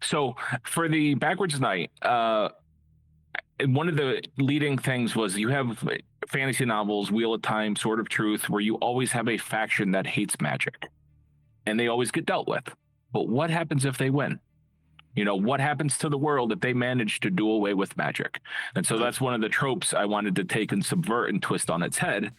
So for the backwards night, one of the leading things was you have fantasy novels, Wheel of Time, Sword of Truth, where you always have a faction that hates magic, and they always get dealt with. But what happens if they win? What happens to the world if they manage to do away with magic? And so that's one of the tropes I wanted to take and subvert and twist on its head.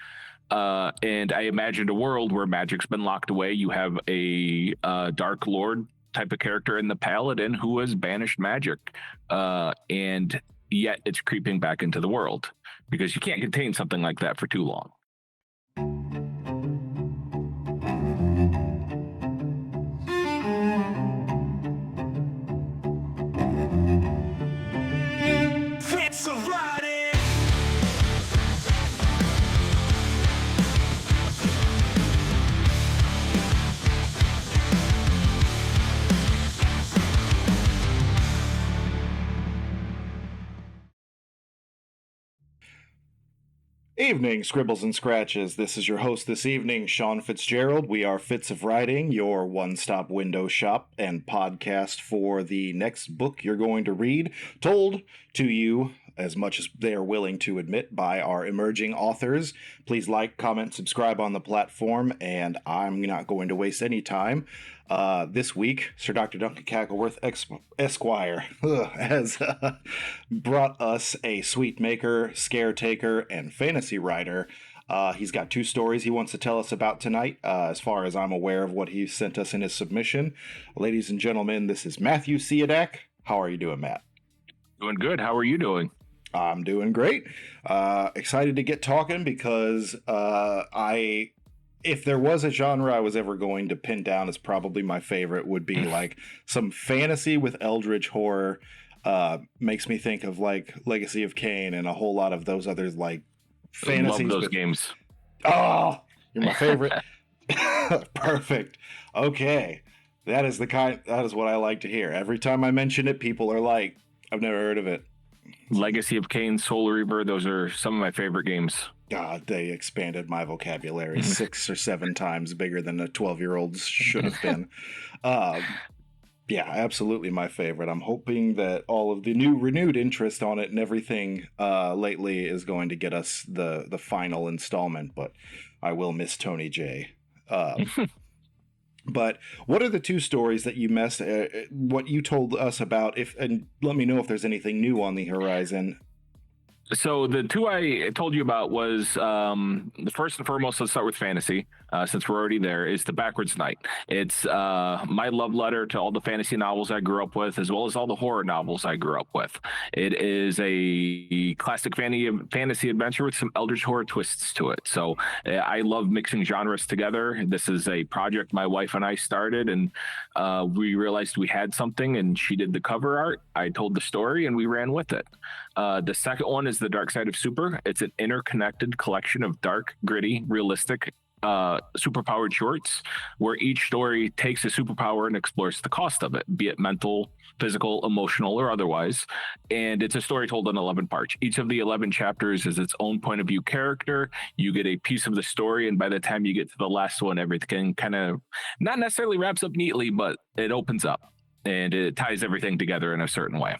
And I imagined a world where magic's been locked away. You have a Dark Lord type of character in the Paladin who has banished magic, and yet it's creeping back into the world because you can't contain something like that for too long. Fitz Of Writing. Evening, Scribbles and Scratches. This is your host this evening, Sean Fitzgerald. We are Fitz of Writing, your one-stop window shop and podcast for the next book you're going to read, told to you as much as they are willing to admit by our emerging authors. Please like, comment, subscribe on the platform, and I'm not going to waste any time. This week, Sir Dr. Duncan Cackleworth Esquire has brought us a sweet maker, scare taker, and fantasy writer. He's got two stories he wants to tell us about tonight, as far as I'm aware of what he sent us in his submission. Ladies and gentlemen, this is Matthew Siadak. How are you doing, Matt? Doing good. How are you doing? I'm doing great. Excited to get talking because if there was a genre I was ever going to pin down as probably my favorite, would be like some fantasy with eldritch horror. Makes me think of like Legacy of Kain and a whole lot of those others like fantasies. Love those games. Oh, you're my favorite. Perfect. Okay. That is what I like to hear. Every time I mention it, people are like, I've never heard of it. Legacy of Kain, Soul Reaver, those are some of my favorite games. God, they expanded my vocabulary 6 or 7 times bigger than a 12-year-old's should have been. Yeah, absolutely my favorite. I'm hoping that all of the renewed interest on it and everything lately is going to get us the final installment, but I will miss Tony J. But what are the two stories that you missed? What you told us about, and let me know if there's anything new on the horizon. So the two I told you about was the first and foremost. Let's start with fantasy, since we're already there. Is the Backwards Night. It's my love letter to all the fantasy novels I grew up with, as well as all the horror novels I grew up with. It is a classic fantasy adventure with some eldritch horror twists to it. So I love mixing genres together. This is a project my wife and I started, and we realized we had something, and she did the cover art. I told the story, and we ran with it. The second one is The Dark Side of Super. It's an interconnected collection of dark, gritty, realistic, superpowered shorts where each story takes a superpower and explores the cost of it, be it mental, physical, emotional, or otherwise. And it's a story told in 11 parts. Each of the 11 chapters is its own point of view character. You get a piece of the story, and by the time you get to the last one, everything kind of not necessarily wraps up neatly, but it opens up and it ties everything together in a certain way.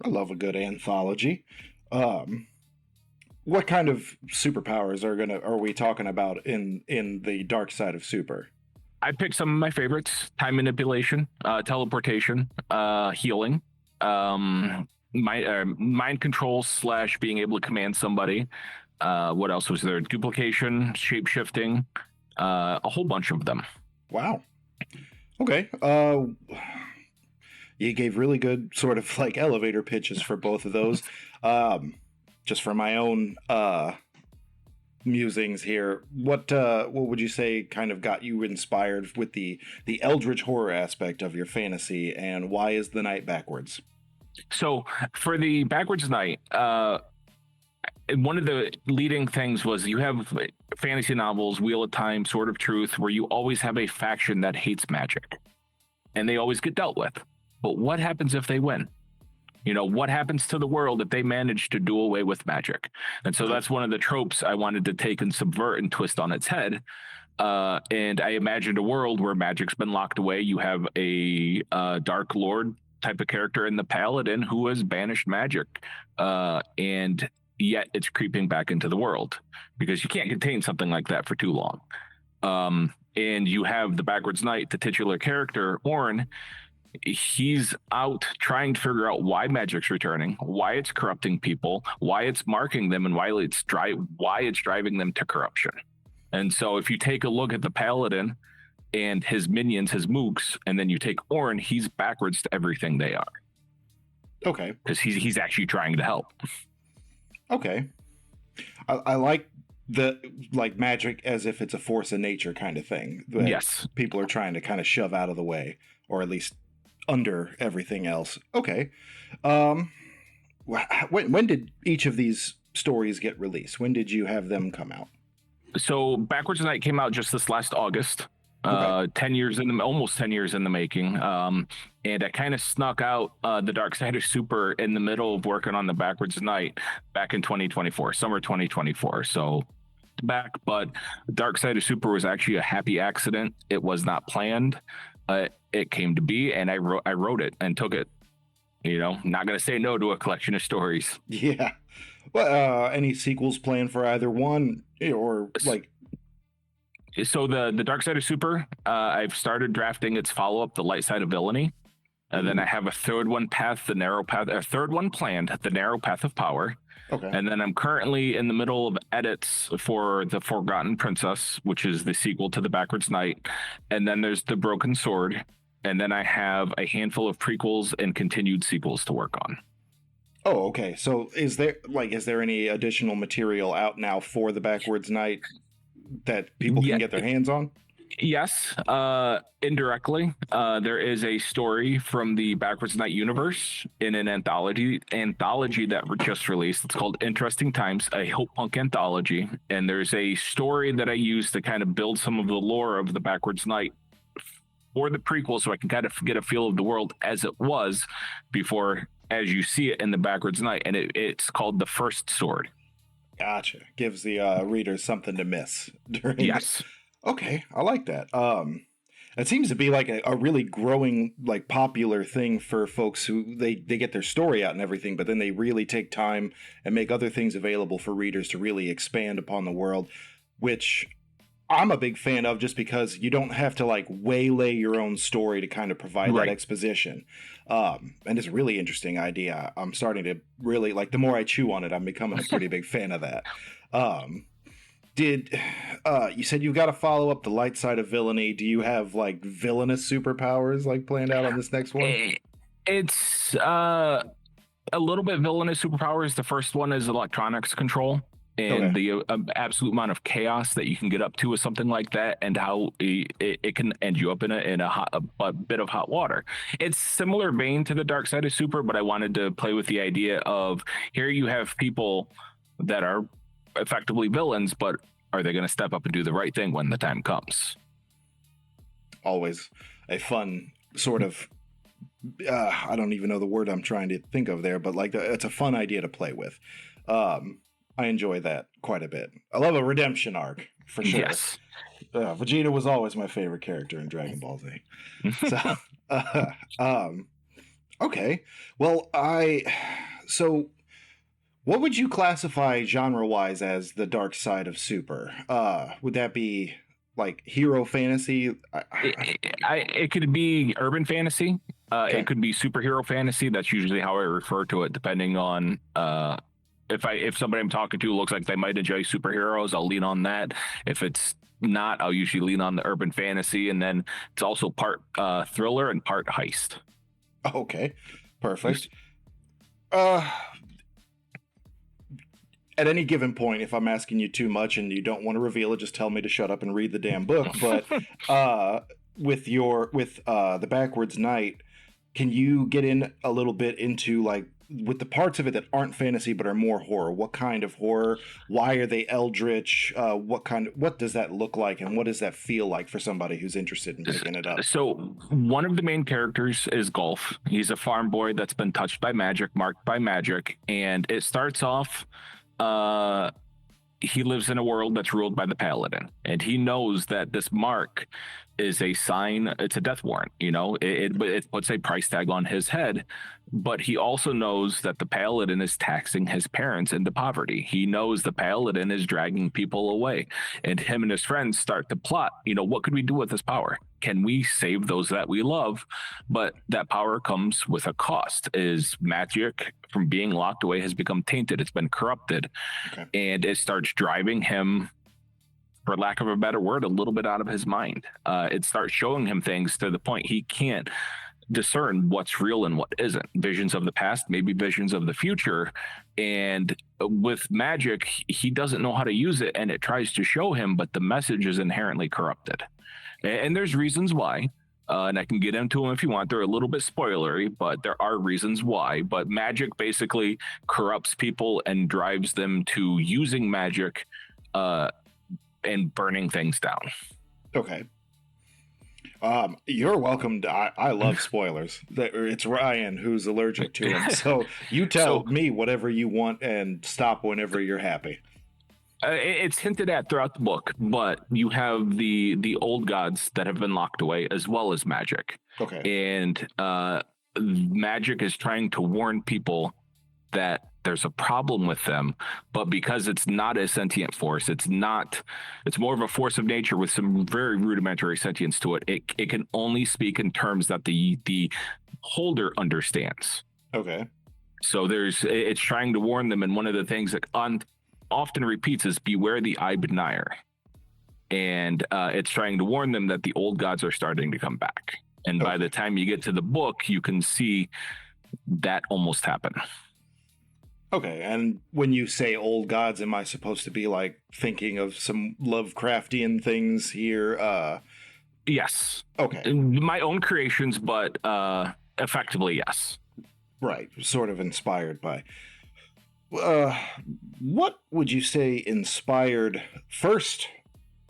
I love a good anthology. What kind of superpowers are we talking about in the Dark Side of Super? I picked some of my favorites: time manipulation, teleportation, healing, mind control / being able to command somebody. What else was there? Duplication, shape shifting, a whole bunch of them. Wow. Okay. You gave really good sort of like elevator pitches for both of those. Just for my own musings here, what would you say kind of got you inspired with the eldritch horror aspect of your fantasy, and why is the night backwards? So for the Backwards Night, one of the leading things was you have fantasy novels, Wheel of Time, Sword of Truth, where you always have a faction that hates magic, and they always get dealt with. But what happens if they win? What happens to the world if they manage to do away with magic? And so that's one of the tropes I wanted to take and subvert and twist on its head. And I imagined a world where magic's been locked away. You have a Dark Lord type of character in the paladin who has banished magic, and yet it's creeping back into the world because you can't contain something like that for too long. And you have the backwards knight, the titular character, Orn. He's out trying to figure out why magic's returning, why it's corrupting people, why it's marking them, and why it's driving them to corruption. And so if you take a look at the paladin and his minions, his mooks, and then you take Orn, he's backwards to everything they are. Okay. Because he's actually trying to help. Okay. I like the magic as if it's a force of nature kind of thing. Yes. People are trying to kind of shove out of the way, or at least under everything else. Okay. When did each of these stories get released? When did you have them come out? So Backwards Night came out just this last August. Okay. Almost 10 years in the making. And I kind of snuck out the Dark Side of Super in the middle of working on the Backwards Night back in 2024, summer 2024. So back, but Dark Side of Super was actually a happy accident. It was not planned. It came to be, and I wrote it and took it. Not going to say no to a collection of stories. Yeah. Well, any sequels planned for either one, or like? So the Dark Side of Super, I've started drafting its follow-up, The Light Side of Villainy. And then I have a third one planned, The Narrow Path of Power. Okay. And then I'm currently in the middle of edits for The Forgotten Princess, which is the sequel to The Backwards Night. And then there's The Broken Sword. And then I have a handful of prequels and continued sequels to work on. Oh, okay. So is there any additional material out now for The Backwards Night that people can get their hands on? Yes, indirectly. There is a story from the Backwards Night universe in an anthology that were just released. It's called Interesting Times, a hope punk anthology. And there's a story that I use to kind of build some of the lore of the Backwards Night for the prequel, so I can kind of get a feel of the world as it was before, as you see it in the Backwards Night. And it's called The First Sword. Gotcha. Gives the readers something to miss during. Yes. Okay, I like that. It seems to be like a really growing, popular thing for folks who they get their story out and everything, but then they really take time and make other things available for readers to really expand upon the world, which I'm a big fan of, just because you don't have to waylay your own story to kind of provide that exposition. And it's a really interesting idea. I'm starting to really the more I chew on it, I'm becoming a pretty big fan of that. You said you got to follow up The Light Side of Villainy. Do you have villainous superpowers planned out on this next one? It's a little bit villainous superpowers. The first one is electronics control. And the absolute amount of chaos that you can get up to with something like that, and how it can end you up in a bit of hot water. It's similar vein to the Dark Side of Super, but I wanted to play with the idea of, here you have people that are effectively villains, but are they going to step up and do the right thing when the time comes? Always a fun sort of, I don't even know the word I'm trying to think of there, but it's a fun idea to play with. I enjoy that quite a bit. I love a redemption arc, for sure. Yes. Vegeta was always my favorite character in Dragon Ball Z. Okay. Well, so what would you classify genre-wise as the Dark Side of Super? Would that be hero fantasy? It could be urban fantasy. It could be superhero fantasy. That's usually how I refer to it, depending on if somebody I'm talking to looks like they might enjoy superheroes, I'll lean on that. If it's not, I'll usually lean on the urban fantasy, and then it's also part thriller and part heist. Okay, perfect. At any given point, if I'm asking you too much and you don't want to reveal it, just tell me to shut up and read the damn book. But with the Backwards Night, can you get in a little bit into with the parts of it that aren't fantasy but are more horror? What kind of horror? Why are they eldritch? What does that look like, and what does that feel like for somebody who's interested in picking it up? So one of the main characters is Golf. He's a farm boy that's been touched by magic, marked by magic, and it starts off he lives in a world that's ruled by the Paladin, and he knows that this mark is a sign. It's a death warrant. It puts a price tag on his head. But he also knows that the paladin is taxing his parents into poverty. He knows the paladin is dragging people away, and him and his friends start to plot. What could we do with this power? Can we save those that we love? But that power comes with a cost. Is magic from being locked away has become tainted. It's been corrupted, and it starts driving him, for lack of a better word, a little bit out of his mind. It starts showing him things to the point he can't discern what's real and what isn't. Visions of the past, maybe visions of the future. And with magic, he doesn't know how to use it, and it tries to show him, but the message is inherently corrupted. And there's reasons why. And I can get into them if you want. They're a little bit spoilery, but there are reasons why. But magic basically corrupts people and drives them to using magic and burning things down. Okay. You're welcome to, I love spoilers. It's Ryan who's allergic to them. So you tell me whatever you want and stop whenever you're happy. It's hinted at throughout the book, but you have the old gods that have been locked away, as well as magic. Okay. And magic is trying to warn people that there's a problem with them, but because it's not a sentient force, it's more of a force of nature with some very rudimentary sentience to it. It can only speak in terms that the holder understands. Okay. So it's trying to warn them, and one of the things that often repeats is beware the Ibnire. And it's trying to warn them that the old gods are starting to come back. And by the time you get to the book, you can see that almost happen. Okay, and when you say old gods, am I supposed to be like thinking of some Lovecraftian things here? Yes. Okay. My own creations, but effectively, yes. Right, sort of inspired by. What would you say inspired first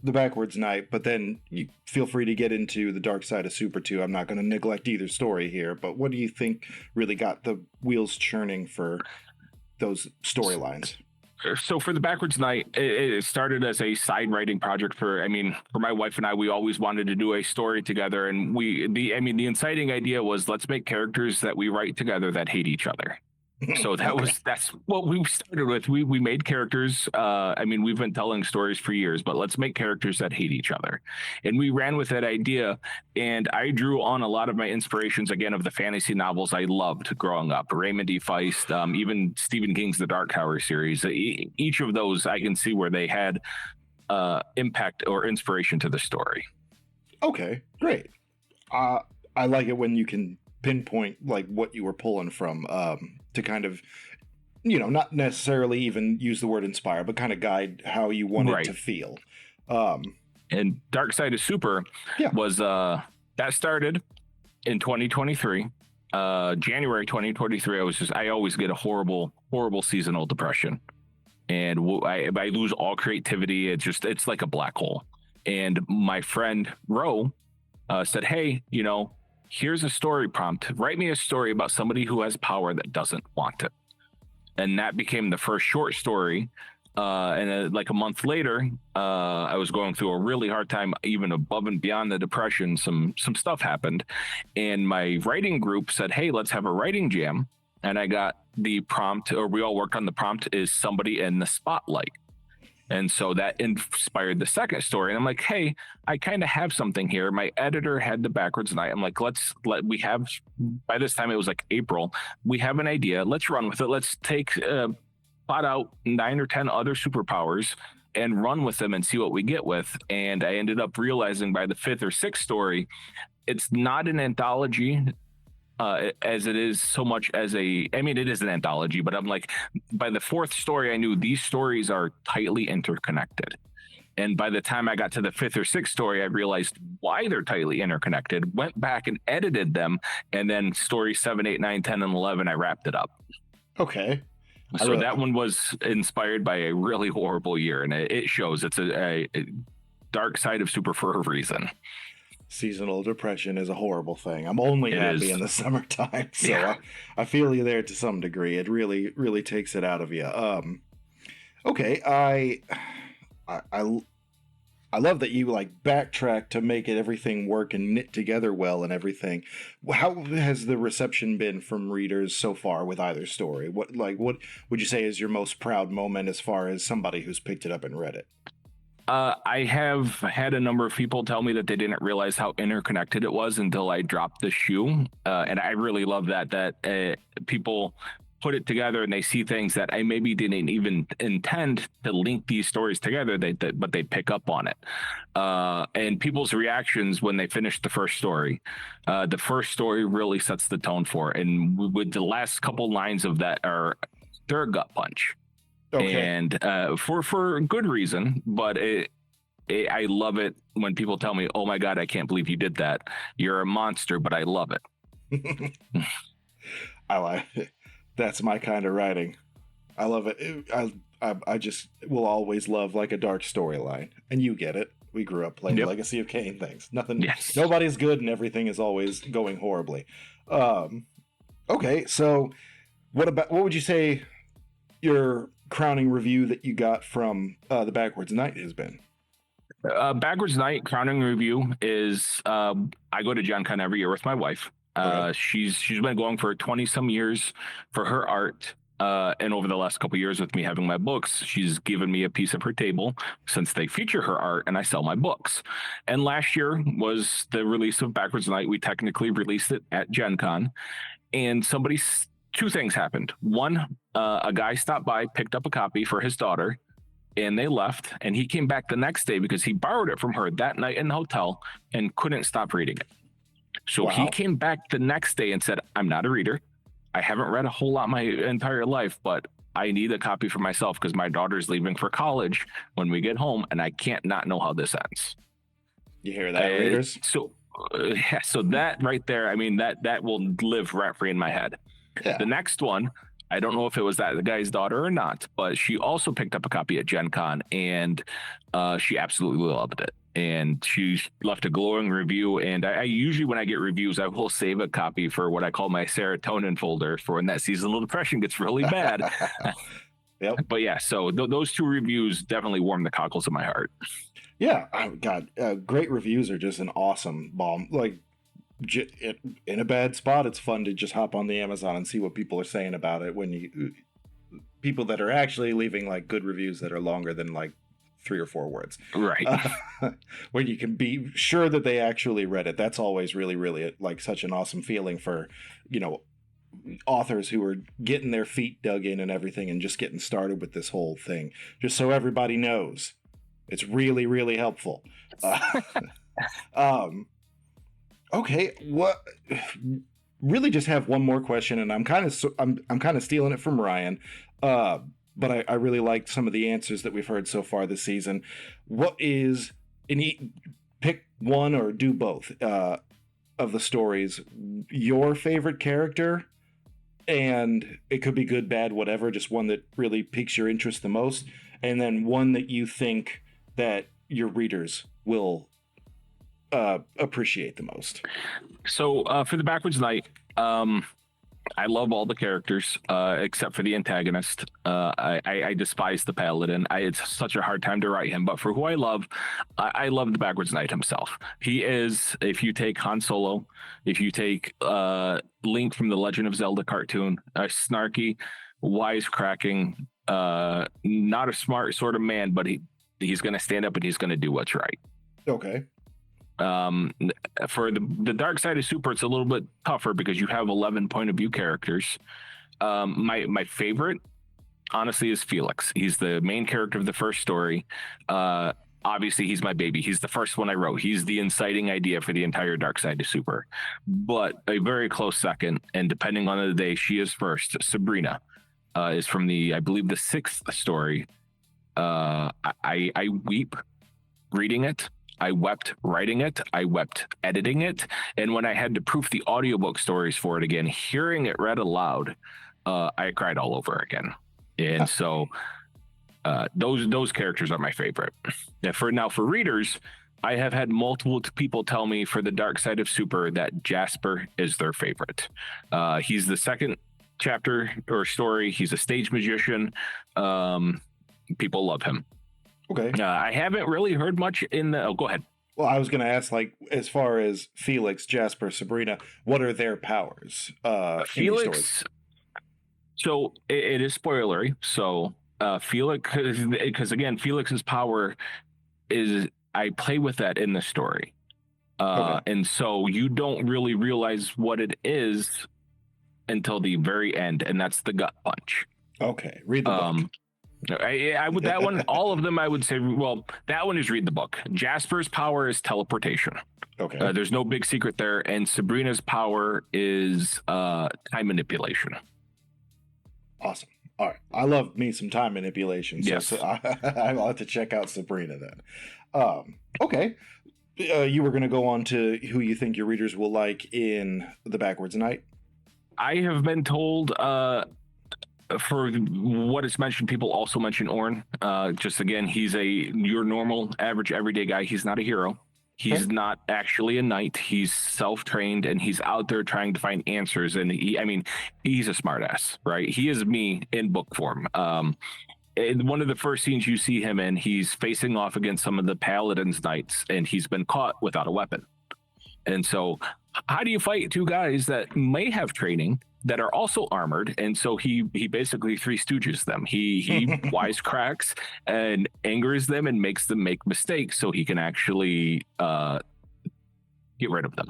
the Backwards Knight, but then you feel free to get into the Dark Side of Super 2. I'm not going to neglect either story here, but what do you think really got the wheels churning for those storylines? So for the Backwards Knight, it started as a side writing project for my wife and I. We always wanted to do a story together, and the inciting idea was, let's make characters that we write together that hate each other. So that's what we started with. We made characters. We've been telling stories for years, but let's make characters that hate each other. And we ran with that idea. And I drew on a lot of my inspirations, again, of the fantasy novels I loved growing up. Raymond E. Feist, even Stephen King's The Dark Tower series. Each of those, I can see where they had impact or inspiration to the story. Okay, great. I like it when you can pinpoint like what you were pulling from to kind of, not necessarily even use the word inspire, but kind of guide how you want it to feel. And Dark Side of Super was that started in 2023, January 2023. I always get a horrible seasonal depression, and I lose all creativity. It's like a black hole. And my friend Ro said, hey, here's a story prompt. Write me a story about somebody who has power that doesn't want it. And that became the first short story. And like a month later, I was going through a really hard time, even above and beyond the depression. Some stuff happened. And my writing group said, hey, let's have a writing jam. And I got the prompt, or we all worked on the prompt, is somebody in the spotlight. And so that inspired the second story. And I'm like, hey, I kind of have something here. My editor had the Backwards Knight. I'm like, by this time it was like April, we have an idea. Let's run with it. Let's plot out 9 or 10 other superpowers and run with them and see what we get with. And I ended up realizing by the 5th or 6th story, it's not an anthology as it is so much as it is an anthology, but I'm like, by the 4th story, I knew these stories are tightly interconnected. And by the time I got to the 5th or 6th story, I realized why they're tightly interconnected, went back and edited them. And then story 7, 8, 9, 10, and 11, I wrapped it up. Okay. So that one was inspired by a really horrible year. And it shows it's a dark side of Super for a reason. Seasonal depression is a horrible thing. I'm only happy in the summertime, so I feel you there to some degree. It really, really takes it out of you. Okay, I I love that you like backtrack to make it everything work and knit together well and everything. How has the reception been from readers so far with either story? What would you say is your most proud moment as far as somebody who's picked it up and read it? I have had a number of people tell me that they didn't realize how interconnected it was until I dropped the shoe, and I really love that people put it together and they see things that I maybe didn't even intend to link these stories together, but they pick up on it. And people's reactions when they finish the first story really sets the tone for it. And with the last couple lines of that they're a gut punch. Okay. And for good reason, but I love it when people tell me, "Oh my God, I can't believe you did that. You're a monster," but I love it. I like it. That's my kind of writing. I love it. I just will always love like a dark storyline, and you get it. We grew up playing Legacy of Kain things. Nobody's good, and everything is always going horribly. Okay, so what would you say your crowning review that you got from the Backwards Night has been? Backwards Night crowning review is I go to Gen Con every year with my wife. Okay. She's been going for 20 some years for her art. And over the last couple of years with me having my books, she's given me a piece of her table since they feature her art and I sell my books. And last year was the release of Backwards Night. We technically released it at Gen Con, and two things happened. One, a guy stopped by, picked up a copy for his daughter, and they left. And he came back the next day because he borrowed it from her that night in the hotel and couldn't stop reading it. So He came back the next day and said, "I'm not a reader. I haven't read a whole lot my entire life, but I need a copy for myself because my daughter's leaving for college when we get home, and I can't not know how this ends." You hear that, readers? So that right there, I mean, that will live rent-free in my head. Yeah. The next one, I don't know if it was the guy's daughter or not, but she also picked up a copy at Gen Con, and she absolutely loved it. And she left a glowing review. And I usually, when I get reviews, I will save a copy for what I call my serotonin folder for when that seasonal depression gets really bad. Yep. But yeah, so those two reviews definitely warm the cockles of my heart. Yeah, oh, God, great reviews are just an awesome bomb. Like, in a bad spot, it's fun to just hop on the Amazon and see what people are saying about it. People that are actually leaving like good reviews that are longer than like 3 or 4 words, right? When you can be sure that they actually read it. That's always really, really like such an awesome feeling for, authors who are getting their feet dug in and everything and just getting started with this whole thing. Just so everybody knows, it's really, really helpful. Okay, really just have one more question, and I'm kind of stealing it from Ryan. But I really liked some of the answers that we've heard so far this season. What is, pick one or do both of the stories, your favorite character, and it could be good, bad, whatever, just one that really piques your interest the most, and then one that you think that your readers will appreciate the most. So for the Backwards Night, I love all the characters except for the antagonist. I despise the paladin. It's such a hard time to write him, but for who I love the Backwards Knight himself. He is, if you take Han Solo, if you take Link from the Legend of Zelda cartoon, snarky, wisecracking, not a smart sort of man, but he's going to stand up and he's going to do what's right. Okay. For the dark side of Super, it's a little bit tougher because you have 11 point of view characters. My favorite, honestly, is Felix. He's the main character of the first story. Obviously, he's my baby. He's the first one I wrote. He's the inciting idea for the entire dark side of Super. But a very close second, and depending on the day, she is first. Sabrina is from I believe the 6th story. I weep reading it. I wept writing it. I wept editing it. And when I had to proof the audiobook stories for it again, hearing it read aloud, I cried all over again. And so those characters are my favorite. For readers, I have had multiple people tell me for the dark side of Super that Jasper is their favorite. He's the second chapter or story. He's a stage magician. People love him. Okay. I haven't really heard much in the. Oh, go ahead. Well, I was going to ask, like, as far as Felix, Jasper, Sabrina, what are their powers in these stories? Felix. So it is spoilery. So Felix, because again, Felix's power is I play with that in the story, and so you don't really realize what it is until the very end, and that's the gut punch. Okay, read the book. I would that one. All of them, I would say. Well, that one is read the book. Jasper's power is teleportation. Okay. There's no big secret there, and Sabrina's power is time manipulation. Awesome. All right. I love me some time manipulation. So, Yes. I'll have to check out Sabrina then. Okay. You were going to go on to who you think your readers will like in The Backwards Night. I have been told for what it's mentioned, people also mention Orn. Just again, he's your normal, average, everyday guy. He's not a hero. He's not actually a knight. He's self-trained and he's out there trying to find answers. And he's a smartass, right? He is me in book form. In one of the first scenes you see him in, he's facing off against some of the Paladin's knights, and he's been caught without a weapon. And so, how do you fight two guys that may have training that are also armored? And so he basically Three Stooges them. He wisecracks and angers them and makes them make mistakes so he can actually get rid of them.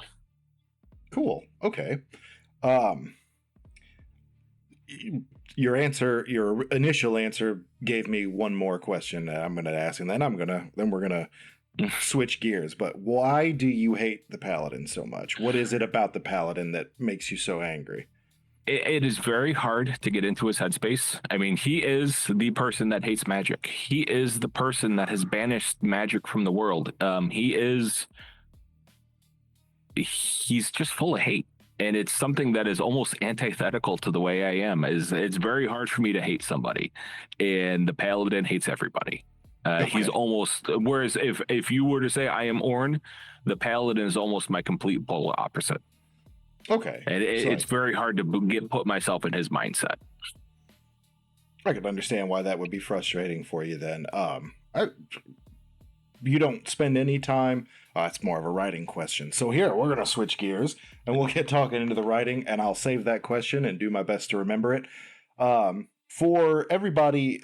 Cool. Okay. Your initial answer gave me one more question that I'm going to ask, and then we're going to switch gears. But why do you hate the Paladin so much? What is it about the Paladin that makes you so angry? It is very hard to get into his headspace. I mean, he is the person that hates magic. He is the person that has banished magic from the world. He's just full of hate. And it's something that is almost antithetical to the way I am. It's very hard for me to hate somebody. And the Paladin hates everybody. He's almost, whereas if you were to say I am Orn, the Paladin is almost my complete polar opposite. Okay. And it's very hard to put myself in his mindset. I could understand why that would be frustrating for you then. You don't spend any time. It's more of a writing question. So here, we're going to switch gears and we'll get talking into the writing, and I'll save that question and do my best to remember it. For everybody,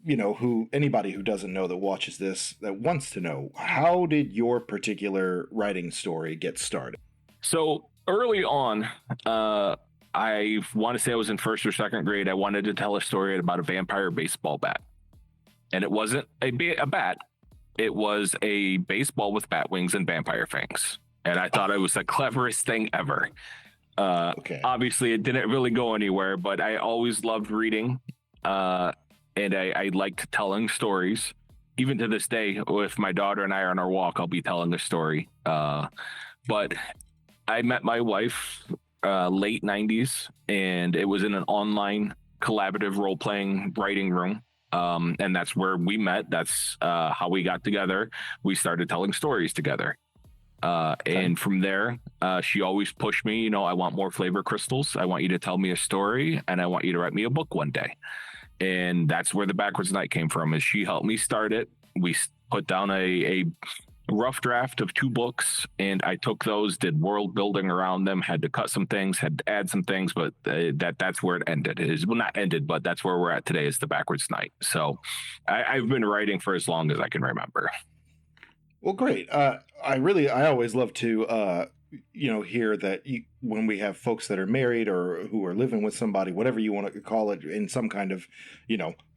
anybody who doesn't know that watches this, that wants to know, how did your particular writing story get started? So early on, I want to say I was in first or second grade. I wanted to tell a story about a vampire baseball bat. And it wasn't a bat. It was a baseball with bat wings and vampire fangs. And I thought it was the cleverest thing ever. Obviously, it didn't really go anywhere, but I always loved reading. And I liked telling stories. Even to this day, if my daughter and I are on our walk, I'll be telling a story. But I met my wife late 90s, and it was in an online collaborative role-playing writing room. And that's where we met. That's how we got together. We started telling stories together. And from there, she always pushed me, I want more flavor crystals. I want you to tell me a story, and I want you to write me a book one day. And that's where The Backwards Night came from, is she helped me start it. We put down a rough draft of 2 books, and I took those, did world building around them, had to cut some things, had to add some things, but that's where it ended. Not ended, but that's where we're at today, is The Backwards Night. So I've been writing for as long as I can remember. Well, great. I always love to hear that when we have folks that are married or who are living with somebody, whatever you want to call it, in some kind of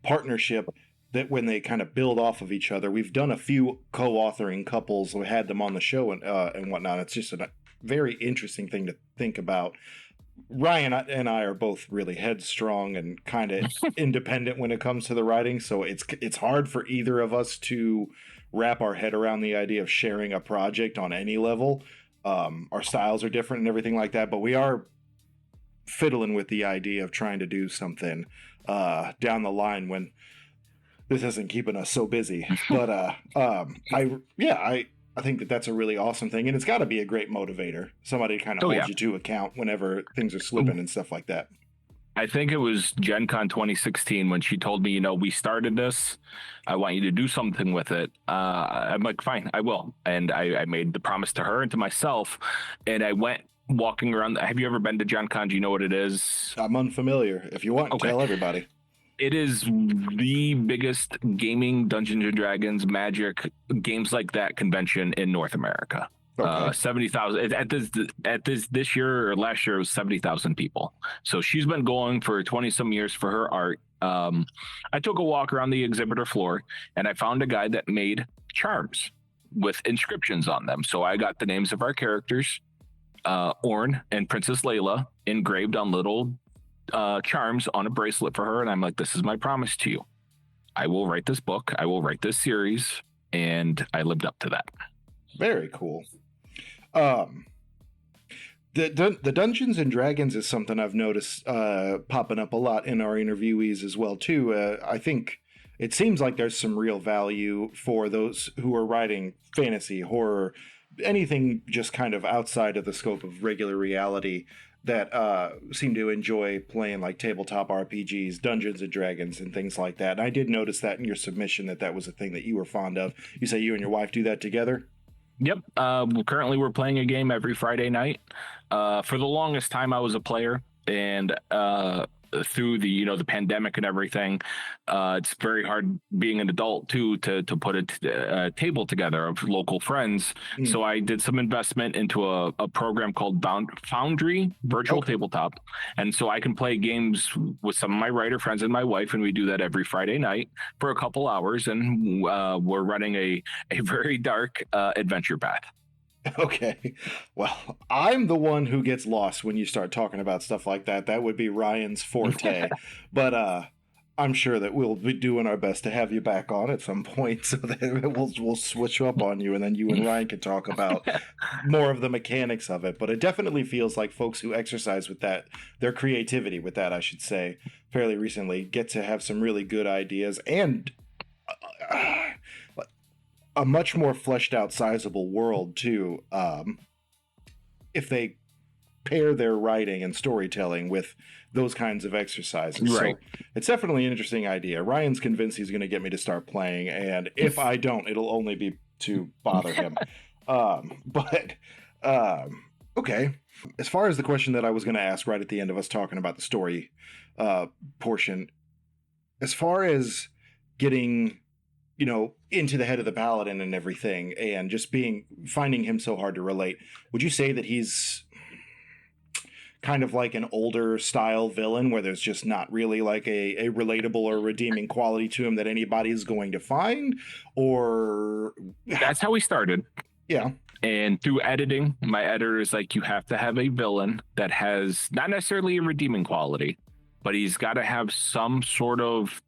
partnership, that when they kind of build off of each other. We've done a few co-authoring couples. We had them on the show and whatnot. It's just a very interesting thing to think about. Ryan and I are both really headstrong and kind of independent when it comes to the writing, so it's hard for either of us to wrap our head around the idea of sharing a project on any level. Our styles are different and everything like that, but we are fiddling with the idea of trying to do something down the line when this isn't keeping us so busy. But I think that's a really awesome thing, and it's got to be a great motivator. Somebody to kind of hold you to account whenever things are slipping and stuff like that. I think it was Gen Con 2016 when she told me, we started this. I want you to do something with it. I'm like, fine, I will. And I made the promise to her and to myself. And I went walking around. Have you ever been to Gen Con? Do you know what it is? I'm unfamiliar. If you want, Okay. tell everybody. It is the biggest gaming, Dungeons and Dragons, Magic, games like that convention in North America. Okay. 70,000 this year or last year it was 70,000 people. So she's been going for 20 some years for her art. I took a walk around the exhibitor floor and I found a guy that made charms with inscriptions on them. So I got the names of our characters, Orn and Princess Layla, engraved on little charms on a bracelet for her. And I'm like, this is my promise to you. I will write this book. I will write this series. And I lived up to that. Very cool. The Dungeons and Dragons is something I've noticed popping up a lot in our interviewees as well too. I think it seems like there's some real value for those who are writing fantasy, horror, anything just kind of outside of the scope of regular reality that seem to enjoy playing like tabletop RPGs, Dungeons and Dragons, and things like that. And I did notice that in your submission that was a thing that you were fond of. You say you and your wife do that together? Yep. Currently, we're playing a game every Friday night. For the longest time, I was a player, and through the pandemic and everything, it's very hard being an adult too to put a table together of local friends. So I did some investment into a program called Foundry Virtual Tabletop, and so I can play games with some of my writer friends and my wife, and we do that every Friday night for a couple hours, and we're running a very dark adventure path. Okay. Well, I'm the one who gets lost when you start talking about stuff like that. That would be Ryan's forte. But I'm sure that we'll be doing our best to have you back on at some point so that we'll switch up on you and then you and Ryan can talk about more of the mechanics of it. But it definitely feels like folks who exercise with that, their creativity with that, I should say, fairly recently, get to have some really good ideas and a much more fleshed out, sizable world too. If they pair their writing and storytelling with those kinds of exercises, right? So it's definitely an interesting idea. Ryan's convinced he's going to get me to start playing, and if I don't, it'll only be to bother him. Okay. As far as the question that I was going to ask right at the end of us talking about the story portion, as far as getting into the head of the paladin and everything, and just finding him so hard to relate, would you say that he's kind of like an older style villain where there's just not really like a relatable or redeeming quality to him that anybody's going to find? Or that's how we started. Yeah. And through editing, my editor is like, you have to have a villain that has not necessarily a redeeming quality, but he's got to have some sort of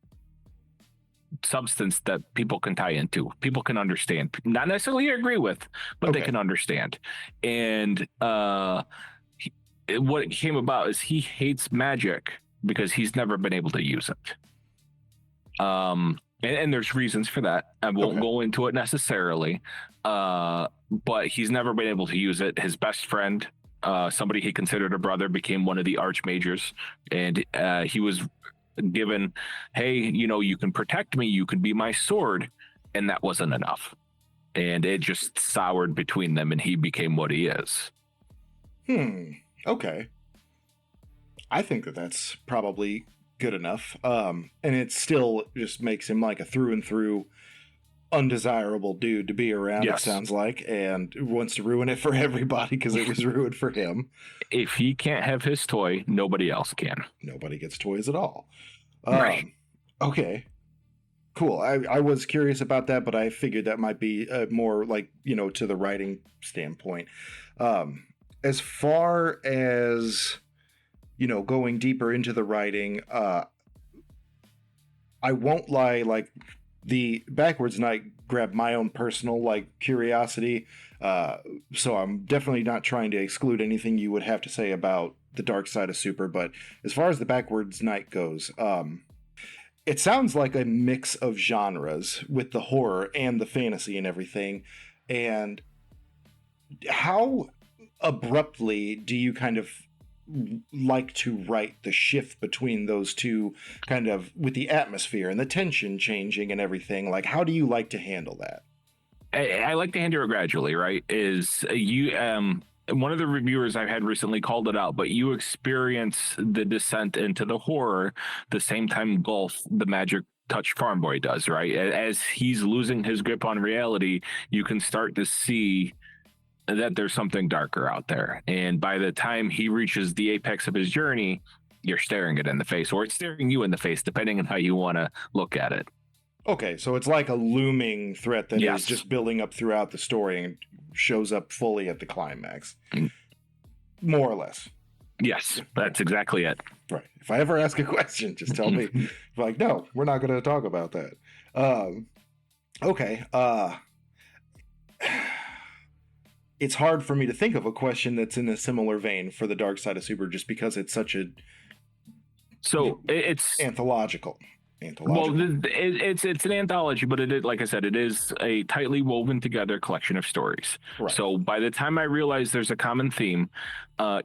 substance that people can tie into, people can understand, not necessarily agree with, but they can understand. And what it came about is he hates magic because he's never been able to use it. And there's reasons for that. I won't go into it necessarily, but he's never been able to use it. His best friend, somebody he considered a brother, became one of the archmages, and he was given, hey, you can protect me, you can be my sword, and that wasn't enough, and it just soured between them, and he became what he is. Okay. I think that's probably good enough, and it still just makes him like a through and through undesirable dude to be around. Yes. It sounds like, and wants to ruin it for everybody because it was ruined for him. If he can't have his toy, nobody else can. Nobody gets toys at all. Right. Okay. Cool. I was curious about that, but I figured that might be more like, to the writing standpoint. As far as, going deeper into the writing, I won't lie, like, the Backwards Night grabbed my own personal curiosity, so I'm definitely not trying to exclude anything you would have to say about the dark side of Super. But as far as the Backwards Night goes, it sounds like a mix of genres with the horror and the fantasy and everything. And how abruptly do you kind of like to write the shift between those two, kind of with the atmosphere and the tension changing and everything? Like, how do you like to handle that? I like to handle it gradually, right? Is you one of the reviewers I've had recently called it out, but you experience the descent into the horror the same time Golf, the Magic Touch Farm Boy does, right? As he's losing his grip on reality, you can start to see that there's something darker out there. And by the time he reaches the apex of his journey, you're staring it in the face, or it's staring you in the face, depending on how you want to look at it. Okay, so it's like a looming threat that Yes. is just building up throughout the story and shows up fully at the climax. More or less. Yes, that's exactly it. Right. If I ever ask a question, just tell me. Like, no, we're not going to talk about that. Okay. It's hard for me to think of a question that's in a similar vein for the Dark Side of Super, just because it's such a it's anthological. well, it's an anthology, but it is, like I said, it is a tightly woven together collection of stories. Right. So by the time I realize there's a common theme,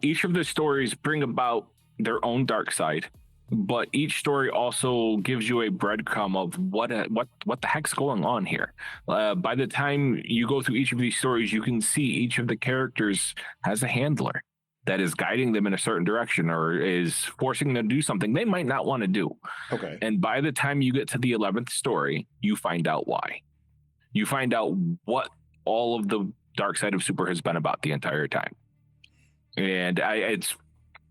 each of the stories bring about their own dark side, but each story also gives you a breadcrumb of what the heck's going on here. By the time you go through each of these stories, you can see each of the characters has a handler that is guiding them in a certain direction or is forcing them to do something they might not want to do. Okay. And by the time you get to the 11th story, you find out why. You find out what all of the Dark Side of Super has been about the entire time. And it's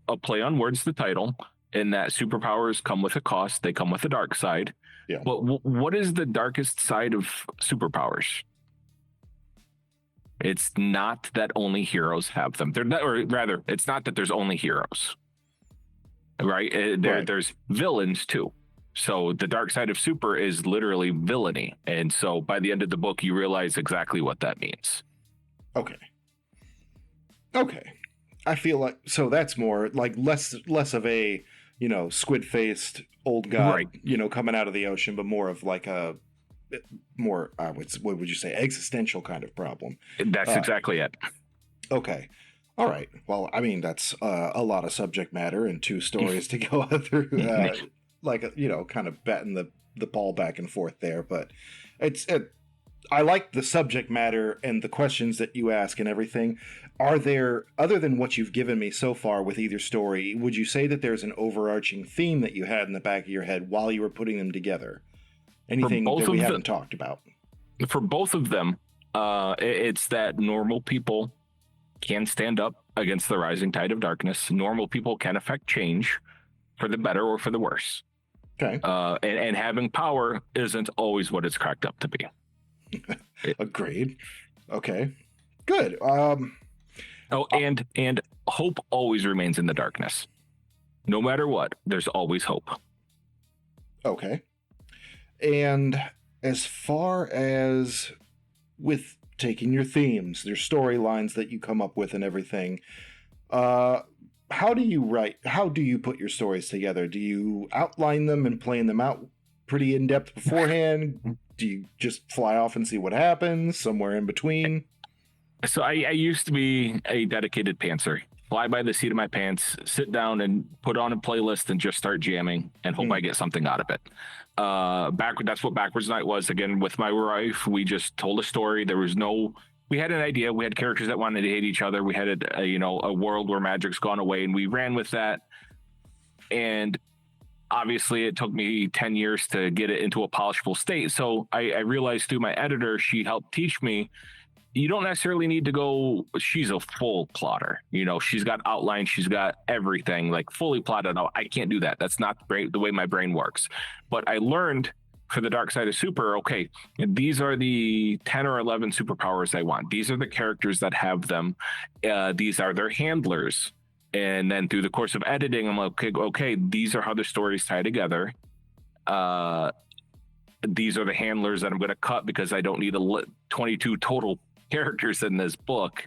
a play on words, the title, in that superpowers come with a cost. They come with a dark side. Yeah. But what is the darkest side of superpowers? It's not that only heroes have them. Or rather, it's not that there's only heroes, right? There's villains too. So the dark side of super is literally villainy. And so by the end of the book, you realize exactly what that means. Okay. I feel like, so that's more like less of a, squid-faced old god, Right. Coming out of the ocean, but more of like a more, what would you say, existential kind of problem. That's exactly it. Okay. All right. Well, I mean, that's a lot of subject matter and two stories to go through, kind of batting the ball back and forth there. But I like the subject matter and the questions that you ask and everything. Are there, other than what you've given me so far with either story, would you say that there's an overarching theme that you had in the back of your head while you were putting them together? Anything that we haven't talked about? For both of them, it's that normal people can stand up against the rising tide of darkness. Normal people can affect change for the better or for the worse. Okay. And having power isn't always what it's cracked up to be. Agreed. Okay. Good. And hope always remains in the darkness. No matter what, there's always hope. Okay. And as far as with taking your themes, your storylines that you come up with and everything, how do you put your stories together? Do you outline them and plan them out pretty in depth beforehand? Do you just fly off and see what happens somewhere in between? So I used to be a dedicated pantser. Fly by the seat of my pants, sit down and put on a playlist and just start jamming and hope I get something out of it. That's what Backwards Night was. Again, with my wife, we just told a story. We had an idea. We had characters that wanted to hate each other. We had a world where magic's gone away, and we ran with that. And obviously it took me 10 years to get it into a polishable state. So I realized through my editor, she helped teach me, you don't necessarily need to go, she's a full plotter. She's got outlines, she's got everything like fully plotted out. I can't do that. That's not the way my brain works. But I learned for the Dark Side of Super, okay, these are the 10 or 11 superpowers I want. These are the characters that have them. These are their handlers. And then through the course of editing, I'm like, okay, these are how the stories tie together. These are the handlers that I'm going to cut because I don't need 22 total characters in this book.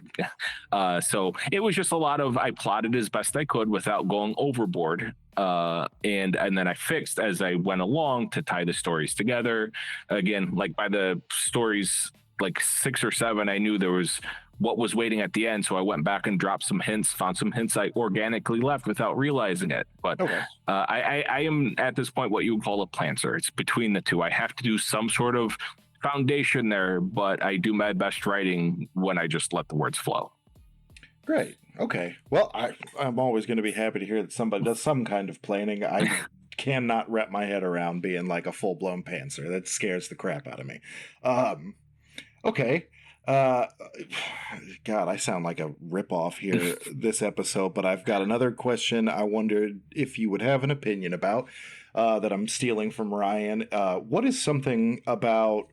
So it was just a lot of, I plotted as best I could without going overboard. And then I fixed as I went along to tie the stories together. Again, like by the stories, like 6 or 7, I knew there was what was waiting at the end. So I went back and dropped some hints, found some hints I organically left without realizing it. But I am at this point what you would call a planter. It's between the two. I have to do some sort of foundation there, but I do my best writing when I just let the words flow. Great. Okay. Well, I'm always going to be happy to hear that somebody does some kind of planning. I cannot wrap my head around being like a full-blown pantser. That scares the crap out of me. Okay. God, I sound like a ripoff here this episode, but I've got another question I wondered if you would have an opinion about that I'm stealing from Ryan. What is something about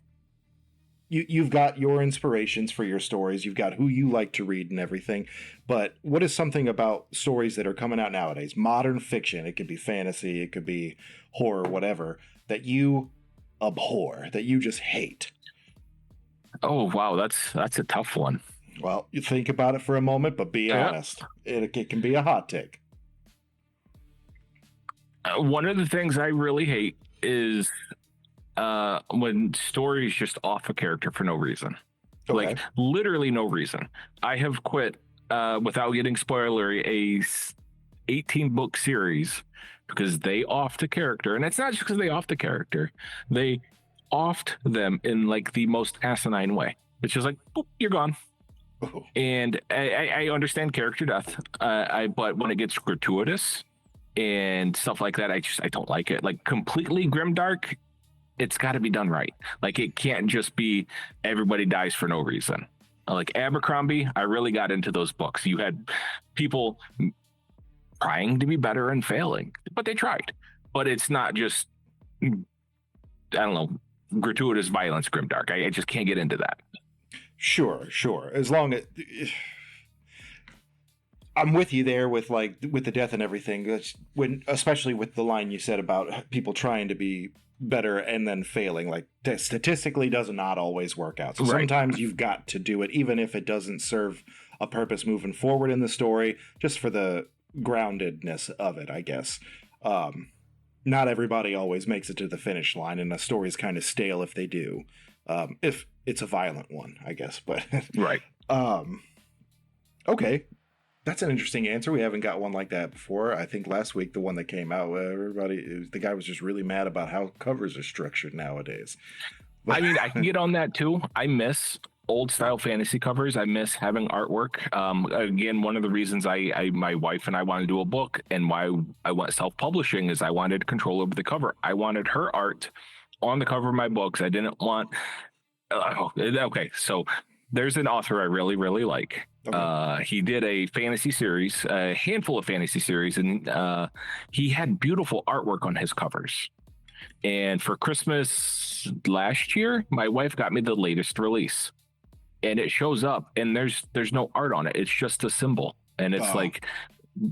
you've got your inspirations for your stories, you've got who you like to read and everything, but what is something about stories that are coming out nowadays, modern fiction, it could be fantasy, it could be horror, whatever, that you abhor, that you just hate? Oh, wow, that's a tough one. Well, you think about it for a moment, but be honest. It can be a hot take. One of the things I really hate is when stories just off a character for no reason. Okay. Like literally no reason. I have quit without getting spoilery a 18-book series because they offed a character, and it's not just because they offed the character. They offed them in like the most asinine way. It's just like, boop, you're gone. Oh. And I understand character death, but when it gets gratuitous and stuff like that, I don't like it. Like completely grimdark, it's got to be done right. Like it can't just be everybody dies for no reason. Like Abercrombie, I really got into those books. You had people trying to be better and failing, but they tried. But it's not just, I don't know, gratuitous violence grimdark. I just can't get into that. Sure. As long as I'm with you there with the death and everything. That's especially with the line you said about people trying to be better and then failing. Like statistically does not always work out. So sometimes you've got to do it, even if it doesn't serve a purpose moving forward in the story, just for the groundedness of it, I guess. Not everybody always makes it to the finish line, and a story's kind of stale if they do. If it's a violent one, I guess. But right. Okay. That's an interesting answer. We haven't got one like that before. I think last week, the one that came out, the guy was just really mad about how covers are structured nowadays. I mean, I can get on that too. I miss old style fantasy covers. I miss having artwork. Again, one of the reasons my wife and I want to do a book and why I went self-publishing is I wanted control over the cover. I wanted her art on the cover of my books. I didn't want. Okay, so there's an author I really, really like. Okay. He did a fantasy series, a handful of fantasy series, and he had beautiful artwork on his covers. And for Christmas last year, my wife got me the latest release, and it shows up, and there's no art on it. It's just a symbol, and it's like,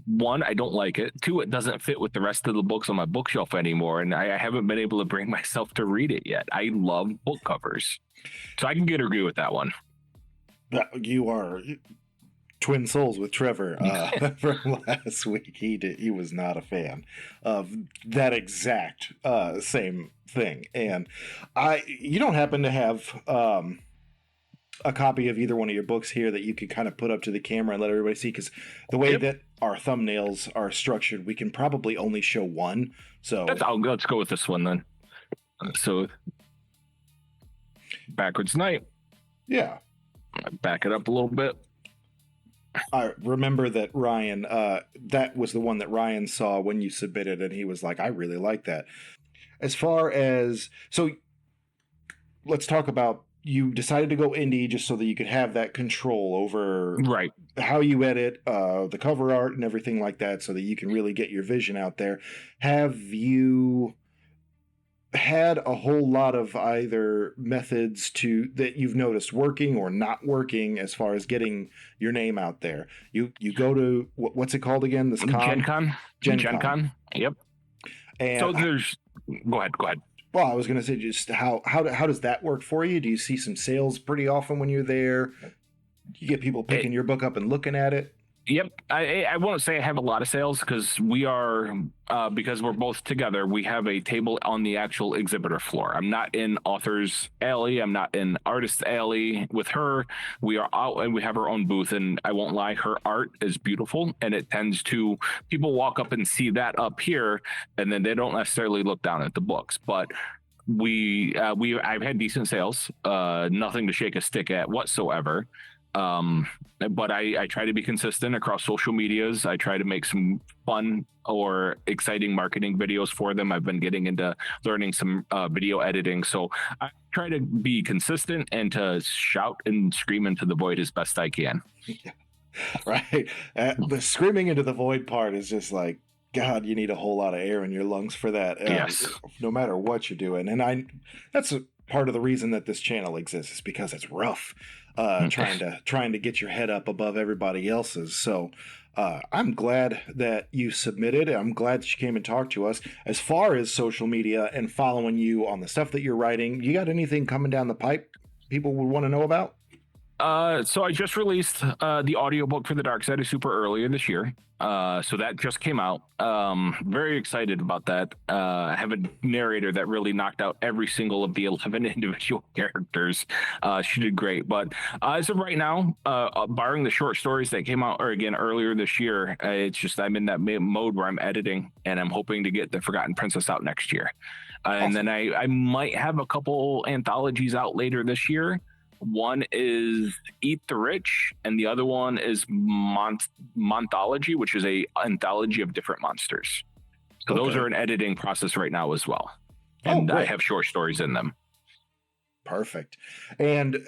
one, I don't like it. Two, it doesn't fit with the rest of the books on my bookshelf anymore, and I haven't been able to bring myself to read it yet. I love book covers, so I can agree with that one. You are twin souls with Trevor from last week. He was not a fan of that exact same thing. And you don't happen to have a copy of either one of your books here that you could kind of put up to the camera and let everybody see? Because the way that our thumbnails are structured, we can probably only show one. So let's go with this one then. So Backwards Night. Yeah. Back it up a little bit. I remember that Ryan, that was the one that Ryan saw when you submitted, and he was like, I really like that. As far as, so let's talk about, you decided to go indie just so that you could have that control over how you edit, the cover art and everything like that, so that you can really get your vision out there. Have you had a whole lot of either methods that you've noticed working or not working as far as getting your name out there? You go to what's it called again? This Gen Con. Yep. And so there's go ahead. Well, I was going to say, just how does that work for you? Do you see some sales pretty often when you're there? You get people picking your book up and looking at it? Yep. I won't say I have a lot of sales because because we're both together, we have a table on the actual exhibitor floor. I'm not in author's alley. I'm not in artist's alley with her. We are out and we have our own booth. And I won't lie, her art is beautiful. And it tends to, people walk up and see that up here, and then they don't necessarily look down at the books. But I've had decent sales, nothing to shake a stick at whatsoever. But I try to be consistent across social medias. I try to make some fun or exciting marketing videos for them. I've been getting into learning some video editing. So I try to be consistent and to shout and scream into the void as best I can. Yeah. Right. The screaming into the void part is just like, God, you need a whole lot of air in your lungs for that. Yes. No matter what you're doing. And that's a part of the reason that this channel exists, is because it's rough. Trying to get your head up above everybody else's. So I'm glad that you submitted. I'm glad that you came and talked to us. As far as social media and following you on the stuff that you're writing, you got anything coming down the pipe people would want to know about? So I just released the audiobook for The Dark Side of Super earlier this year. So that just came out. Very excited about that. I have a narrator that really knocked out every single of the 11 individual characters. She did great. But as of right now, barring the short stories that came out earlier this year, it's just I'm in that mode where I'm editing, and I'm hoping to get The Forgotten Princess out next year. Awesome. And then I might have a couple anthologies out later this year. One is Eat the Rich, and the other one is Monthology, which is a anthology of different monsters. So those are in editing process right now as well. And I have short stories in them. Perfect. And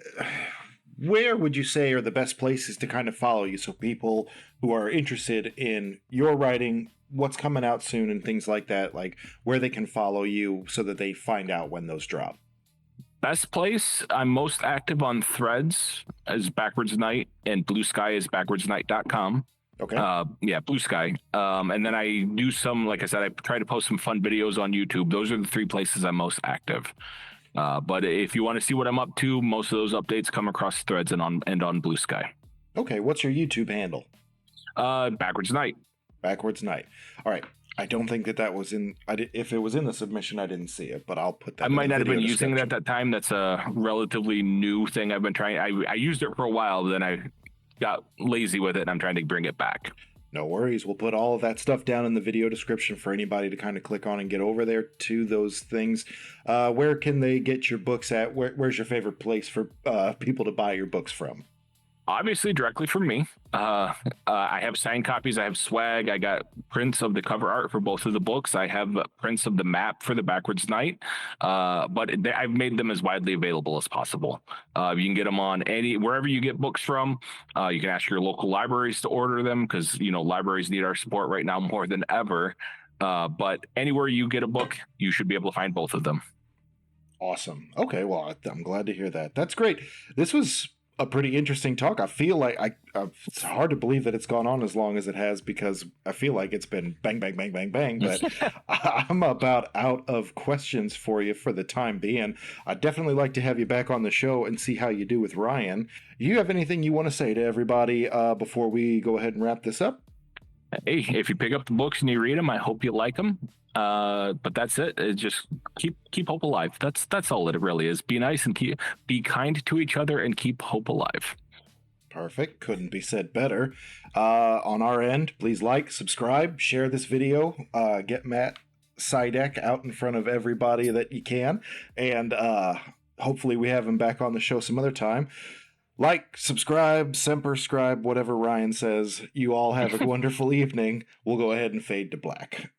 where would you say are the best places to kind of follow you, so people who are interested in your writing, what's coming out soon and things like that, like where they can follow you so that they find out when those drop? Best place, I'm most active on Threads as Backwards Night, and Blue Sky is backwardsnight.com. Okay. Yeah, Blue Sky. And then I do some, like I said, I try to post some fun videos on YouTube. Those are the three places I'm most active. But if you want to see what I'm up to, most of those updates come across Threads and on Blue Sky. Okay, what's your YouTube handle? Backwards Night. Backwards Night. All right. I don't think that was in. If it was in the submission, I didn't see it, but I'll put that. I might not have been using it at that time. That's a relatively new thing I've been trying. I used it for a while, then I got lazy with it, and I'm trying to bring it back. No worries. We'll put all of that stuff down in the video description for anybody to kind of click on and get over there to those things. Where can they get your books at? Where's your favorite place for people to buy your books from? Obviously, directly from me. I have signed copies. I have swag. I got prints of the cover art for both of the books. I have prints of the map for the Backwards Night. But I've made them as widely available as possible. You can get them on wherever you get books from. You can ask your local libraries to order them, because libraries need our support right now more than ever. But anywhere you get a book, you should be able to find both of them. Awesome. Okay, well, I'm glad to hear that. That's great. This was a pretty interesting talk. I feel like it's hard to believe that it's gone on as long as it has, because I feel like it's been bang, bang, bang, bang, bang. But I'm about out of questions for you for the time being. I'd definitely like to have you back on the show and see how you do with Ryan. Do you have anything you want to say to everybody before we go ahead and wrap this up? Hey, if you pick up the books and you read them, I hope you like them. But that's it. Just keep hope alive. That's all it really is. Be nice and be kind to each other and keep hope alive. Perfect. Couldn't be said better. On our end, please like, subscribe, share this video, get Matt Siadak out in front of everybody that you can, and hopefully we have him back on the show some other time. Like, subscribe, semper scribe, whatever Ryan says. You all have a wonderful evening. We'll go ahead and fade to black.